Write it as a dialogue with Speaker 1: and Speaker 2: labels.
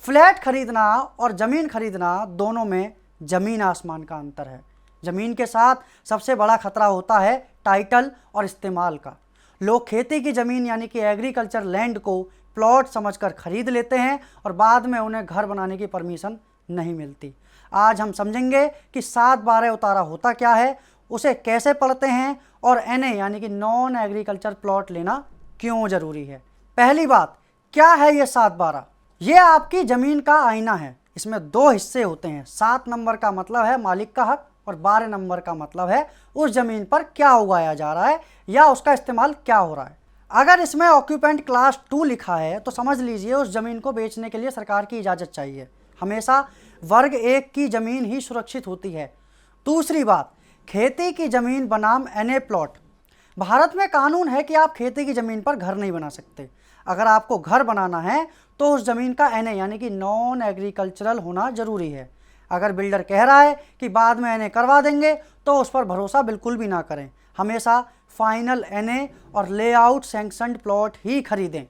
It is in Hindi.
Speaker 1: फ्लैट खरीदना और ज़मीन खरीदना दोनों में ज़मीन आसमान का अंतर है। ज़मीन के साथ सबसे बड़ा खतरा होता है टाइटल और इस्तेमाल का। लोग खेती की ज़मीन यानी कि एग्रीकल्चर लैंड को प्लॉट समझकर खरीद लेते हैं और बाद में उन्हें घर बनाने की परमिशन नहीं मिलती। आज हम समझेंगे कि 7/12 उतारा होता क्या है, उसे कैसे पढ़ते हैं और एनए यानी कि नॉन एग्रीकल्चर प्लॉट लेना क्यों ज़रूरी है। पहली बात, क्या है ये 7/12? ये आपकी ज़मीन का आईना है। इसमें 2 हिस्से होते हैं। 7 नंबर का मतलब है मालिक का हक और 12 नंबर का मतलब है उस ज़मीन पर क्या उगाया जा रहा है या उसका इस्तेमाल क्या हो रहा है। अगर इसमें ऑक्यूपेंट क्लास 2 लिखा है तो समझ लीजिए उस ज़मीन को बेचने के लिए सरकार की इजाज़त चाहिए। हमेशा वर्ग 1 की ज़मीन ही सुरक्षित होती है। दूसरी बात, खेती की ज़मीन बनाम एनए प्लॉट। भारत में कानून है कि आप खेती की ज़मीन पर घर नहीं बना सकते। अगर आपको घर बनाना है तो उस ज़मीन का एनए यानी कि नॉन एग्रीकल्चरल होना ज़रूरी है। अगर बिल्डर कह रहा है कि बाद में एनए करवा देंगे तो उस पर भरोसा बिल्कुल भी ना करें। हमेशा फाइनल एनए और लेआउट सैंक्शनड प्लॉट ही खरीदें।